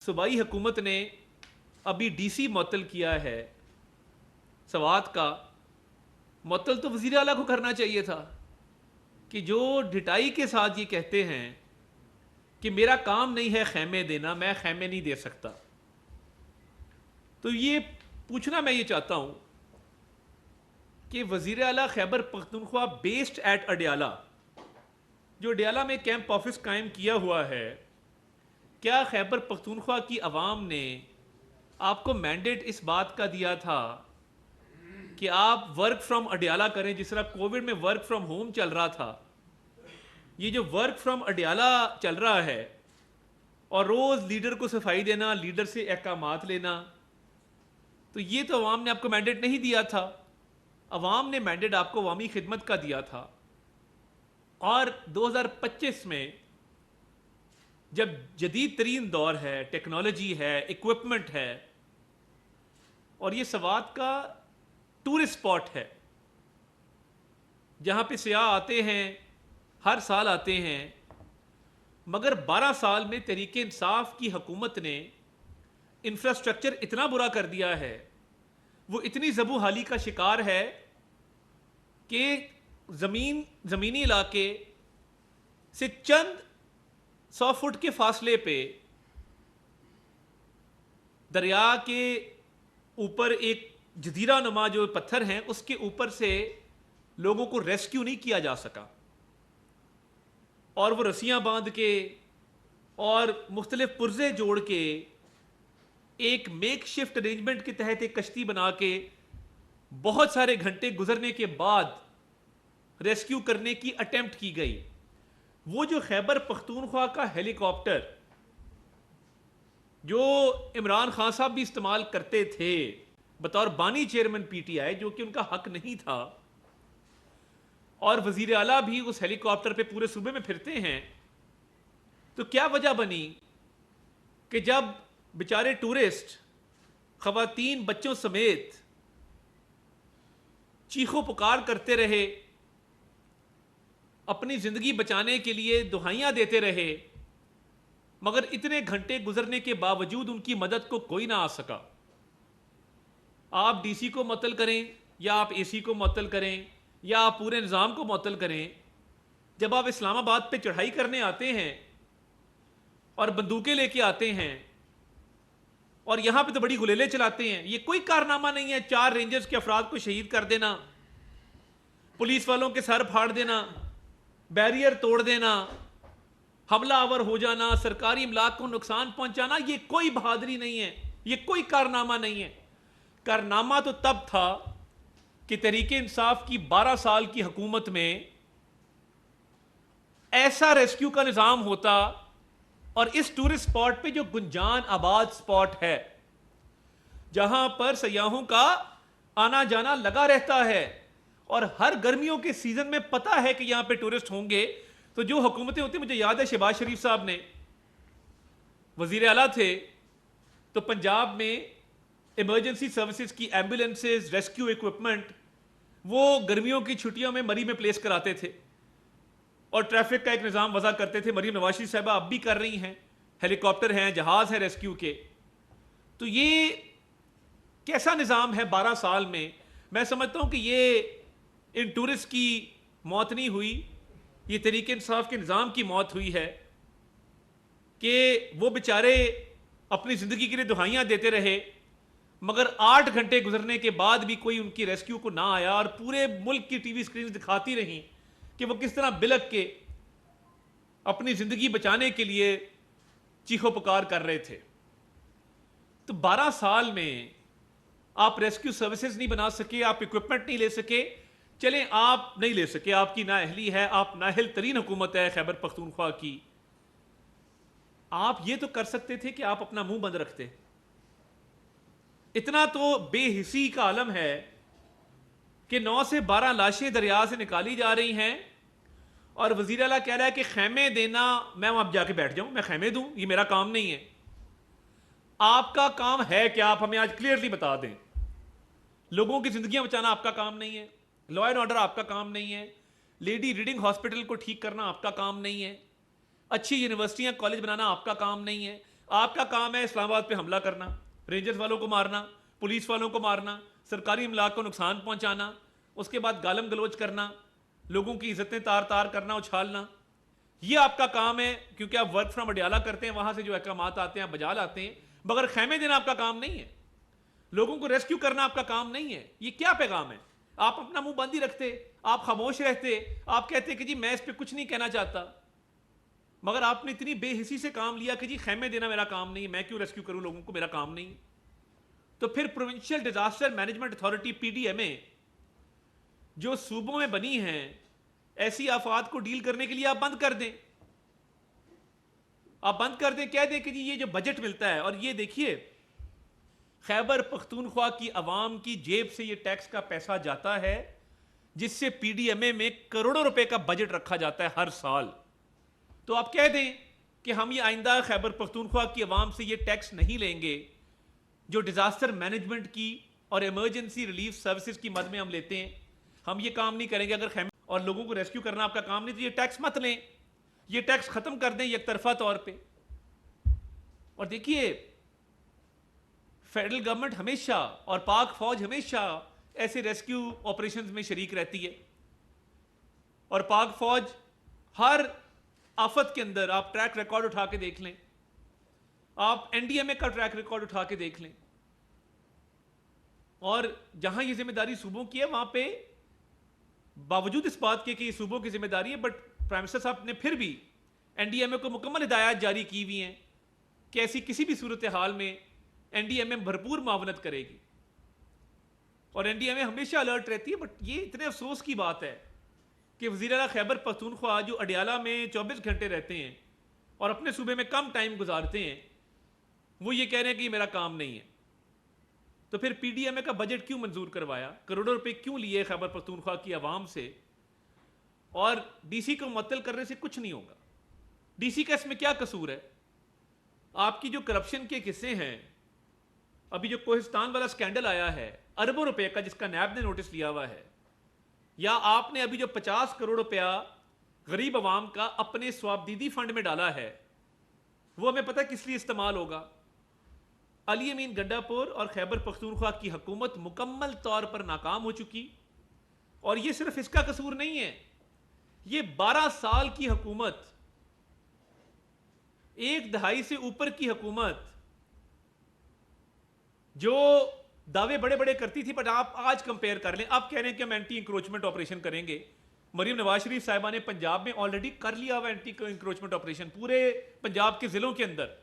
صوبائی حکومت نے ابھی ڈی سی معطل کیا ہے سوات کا. معطل تو وزیر اعلیٰ کو کرنا چاہیے تھا کہ جو ڈٹائی کے ساتھ یہ کہتے ہیں کہ میرا کام نہیں ہے خیمے دینا، میں خیمے نہیں دے سکتا. تو یہ پوچھنا میں یہ چاہتا ہوں کہ وزیر اعلیٰ خیبر پختونخوا بیسڈ ایٹ اڈیالہ، جو اڈیالہ میں کیمپ آفس قائم کیا ہوا ہے، کیا خیبر پختونخوا کی عوام نے آپ کو مینڈیٹ اس بات کا دیا تھا کہ آپ ورک فرام اڈیالہ کریں؟ جس طرح کووڈ میں ورک فرام ہوم چل رہا تھا، یہ جو ورک فرام اڈیالہ چل رہا ہے اور روز لیڈر کو صفائی دینا، لیڈر سے احکامات لینا، تو یہ تو عوام نے آپ کو مینڈیٹ نہیں دیا تھا. عوام نے مینڈیٹ آپ کو عوامی خدمت کا دیا تھا. اور 2025 میں جب جدید ترین دور ہے، ٹیکنالوجی ہے، اکوپمنٹ ہے، اور یہ سوات کا ٹورسٹ اسپاٹ ہے جہاں پہ سیاح آتے ہیں، ہر سال آتے ہیں، مگر 12 سال میں تحریک انصاف کی حکومت نے انفراسٹرکچر اتنا برا کر دیا ہے، وہ اتنی زبوں حالی کا شکار ہے کہ زمینی علاقے سے چند 100 فٹ کے فاصلے پہ دریا کے اوپر ایک جزیرہ نما جو پتھر ہیں اس کے اوپر سے لوگوں کو ریسکیو نہیں کیا جا سکا، اور وہ رسیاں باندھ کے اور مختلف پرزے جوڑ کے ایک میک شفٹ ارینجمنٹ کے تحت ایک کشتی بنا کے بہت سارے گھنٹے گزرنے کے بعد ریسکیو کرنے کی اٹیمپٹ کی گئی. وہ جو خیبر پختونخوا کا ہیلی کاپٹر جو عمران خان صاحب بھی استعمال کرتے تھے بطور بانی چیئرمین پی ٹی آئی، جو کہ ان کا حق نہیں تھا، اور وزیر اعلیٰ بھی اس ہیلی کاپٹر پہ پورے صوبے میں پھرتے ہیں، تو کیا وجہ بنی کہ جب بیچارے ٹورسٹ خواتین بچوں سمیت چیخو پکار کرتے رہے، اپنی زندگی بچانے کے لیے دہائیاں دیتے رہے، مگر اتنے گھنٹے گزرنے کے باوجود ان کی مدد کو کوئی نہ آ سکا. آپ ڈی سی کو معطل کریں یا آپ اے سی کو معطل کریں یا آپ پورے نظام کو معطل کریں، جب آپ اسلام آباد پہ چڑھائی کرنے آتے ہیں اور بندوقیں لے کے آتے ہیں اور یہاں پہ تو بڑی گلیلیں چلاتے ہیں، یہ کوئی کارنامہ نہیں ہے. 4 رینجرز کے افراد کو شہید کر دینا، پولیس والوں کے سر پھاڑ دینا، بیریئر توڑ دینا، حملہ آور ہو جانا، سرکاری املاک کو نقصان پہنچانا، یہ کوئی بہادری نہیں ہے، یہ کوئی کارنامہ نہیں ہے. کارنامہ تو تب تھا کہ تحریک انصاف کی 12 سال کی حکومت میں ایسا ریسکیو کا نظام ہوتا، اور اس ٹورسٹ اسپاٹ پہ جو گنجان آباد اسپاٹ ہے جہاں پر سیاحوں کا آنا جانا لگا رہتا ہے، اور ہر گرمیوں کے سیزن میں پتہ ہے کہ یہاں پہ ٹورسٹ ہوں گے، تو جو حکومتیں ہوتی، مجھے یاد ہے شہباز شریف صاحب نے وزیر اعلیٰ تھے تو پنجاب میں ایمرجنسی سروسز کی ایمبولینسز، ریسکیو ایکوپمنٹ وہ گرمیوں کی چھٹیوں میں مری میں پلیس کراتے تھے، اور ٹریفک کا ایک نظام وضع کرتے تھے. مریم نواز شریف صاحبہ اب بھی کر رہی ہیں، ہیلی کاپٹر ہیں، جہاز ہیں ریسکیو کے. تو یہ کیسا نظام ہے 12 سال میں؟ میں سمجھتا ہوں کہ یہ ان ٹورسٹ کی موت نہیں ہوئی، یہ تحریک انصاف کے نظام کی موت ہوئی ہے کہ وہ بیچارے اپنی زندگی کے لیے دہائیاں دیتے رہے، مگر 8 گھنٹے گزرنے کے بعد بھی کوئی ان کی ریسکیو کو نہ آیا، اور پورے ملک کی ٹی وی سکرین دکھاتی رہیں کہ وہ کس طرح بلک کے اپنی زندگی بچانے کے لیے چیخو پکار کر رہے تھے. تو 12 سال میں آپ ریسکیو سروسز نہیں بنا سکے، آپ اکوپمنٹ نہیں لے سکے. چلیں آپ نہیں لے سکے، آپ کی نااہلی ہے، آپ نااہل ترین حکومت ہے خیبر پختونخوا کی. آپ یہ تو کر سکتے تھے کہ آپ اپنا منہ بند رکھتے. اتنا تو بے حسی کا عالم ہے کہ 9 سے 12 لاشیں دریا سے نکالی جا رہی ہیں، اور وزیر اعلیٰ کہہ رہا ہے کہ خیمے دینا، میں وہاں جا کے بیٹھ جاؤں، میں خیمے دوں، یہ میرا کام نہیں ہے. آپ کا کام ہے کہ آپ ہمیں آج کلیئرلی بتا دیں. لوگوں کی زندگیاں بچانا آپ کا کام نہیں ہے، لا اینڈ آرڈر آپ کا کام نہیں ہے، لیڈی ریڈنگ ہاسپٹل کو ٹھیک کرنا آپ کا کام نہیں ہے، اچھی یونیورسٹیاں کالج بنانا آپ کا کام نہیں ہے. آپ کا کام ہے اسلام آباد پہ حملہ کرنا، رینجرز والوں کو مارنا، پولیس والوں کو مارنا، سرکاری املاک کو نقصان پہنچانا، اس کے بعد گالم گلوچ کرنا، لوگوں کی عزتیں تار تار کرنا، اچھالنا. یہ آپ کا کام ہے، کیونکہ آپ ورک فرام اڈیالہ کرتے ہیں، وہاں سے جو احکامات آتے ہیں آپ بجا لاتے ہیں. مگر خیمے دینا آپ کا کام نہیں ہے، لوگوں کو ریسکیو کرنا آپ کا کام نہیں ہے. یہ کیا پیغام ہے؟ آپ اپنا منہ بند ہی رکھتے، آپ خاموش رہتے، آپ کہتے کہ جی میں اس پہ کچھ نہیں کہنا چاہتا. مگر آپ نے اتنی بے حسی سے کام لیا کہ جی خیمے دینا میرا کام نہیں ہے، میں کیوں ریسکیو کروں لوگوں کو، میرا کام نہیں. تو پھر provincial disaster management authority P D M A جو صوبوں میں بنی ہیں، ایسی آفات کو ڈیل کرنے کے لیے آپ بند کر دیں. آپ بند کر دیں، کہہ دیں کہ جی یہ جو بجٹ ملتا ہے، اور یہ دیکھیے خیبر پختونخوا کی عوام کی جیب سے یہ ٹیکس کا پیسہ جاتا ہے، جس سے پی ڈی ایم اے میں کروڑوں روپے کا بجٹ رکھا جاتا ہے ہر سال. تو آپ کہہ دیں کہ ہم یہ آئندہ خیبر پختونخوا کی عوام سے یہ ٹیکس نہیں لیں گے جو ڈیزاسٹر مینجمنٹ کی اور ایمرجنسی ریلیف سروسز کی مد میں ہم لیتے ہیں. ہم یہ کام نہیں کریں گے. اگر خیمے اور لوگوں کو ریسکیو کرنا آپ کا کام نہیں تو یہ ٹیکس مت لیں، یہ ٹیکس ختم کر دیں یک طرفہ طور پہ. اور دیکھیے فیڈرل گورنمنٹ ہمیشہ اور پاک فوج ہمیشہ ایسے ریسکیو آپریشنز میں شریک رہتی ہے، اور پاک فوج ہر آفت کے اندر، آپ ٹریک ریکارڈ اٹھا کے دیکھ لیں، آپ این ڈی ایم اے کا ٹریک ریکارڈ اٹھا کے دیکھ لیں، اور جہاں یہ ذمہ داری صوبوں کی ہے وہاں پہ باوجود اس بات کے کہ یہ صوبوں کی ذمہ داری ہے، بٹ پرائم منسٹر صاحب نے پھر بھی این ڈی ایم اے کو مکمل ہدایات جاری کی ہوئی ہیں کہ ایسی کسی بھی صورتحال میں این ڈی ایم اے بھرپور معاونت کرے گی، اور این ڈی ایم اے ہمیشہ الرٹ رہتی ہے. بٹ یہ اتنے افسوس کی بات ہے کہ وزیر اعلیٰ خیبر پختونخوا جو اڈیالہ میں 24 گھنٹے رہتے ہیں اور اپنے صوبے میں کم ٹائم گزارتے ہیں، وہ یہ کہہ رہے ہیں کہ یہ میرا کام نہیں ہے. تو پھر پی ڈی ایم اے کا بجٹ کیوں منظور کروایا، کروڑوں روپے کیوں لیے خیبر پختونخوا کی عوام سے؟ اور ڈی سی کو معطل کرنے سے کچھ نہیں ہوگا. ڈی سی کا اس میں کیا قصور ہے؟ آپ کی جو کرپشن کے قصے ہیں، ابھی جو کوہستان والا سکینڈل آیا ہے اربوں روپے کا جس کا نیب نے نوٹس لیا ہوا ہے، یا آپ نے ابھی جو 50 کروڑ روپیہ غریب عوام کا اپنے سوابدیدی فنڈ میں ڈالا ہے، وہ ہمیں پتہ کس لیے استعمال ہوگا. علی امین گنڈا پور اور خیبر پختونخوا کی حکومت مکمل طور پر ناکام ہو چکی، اور یہ صرف اس کا قصور نہیں ہے، یہ 12 سال کی حکومت، ایک دہائی سے اوپر کی حکومت جو دعوے بڑے بڑے کرتی تھی. بٹ آپ آج کمپیئر کر لیں، آپ کہہ رہے ہیں کہ ہم اینٹی انکروچمنٹ آپریشن کریں گے. مریم نواز شریف صاحبہ نے پنجاب میں آلریڈی کر لیا ہوا اینٹی انکروچمنٹ آپریشن، پورے پنجاب کے ضلعوں کے اندر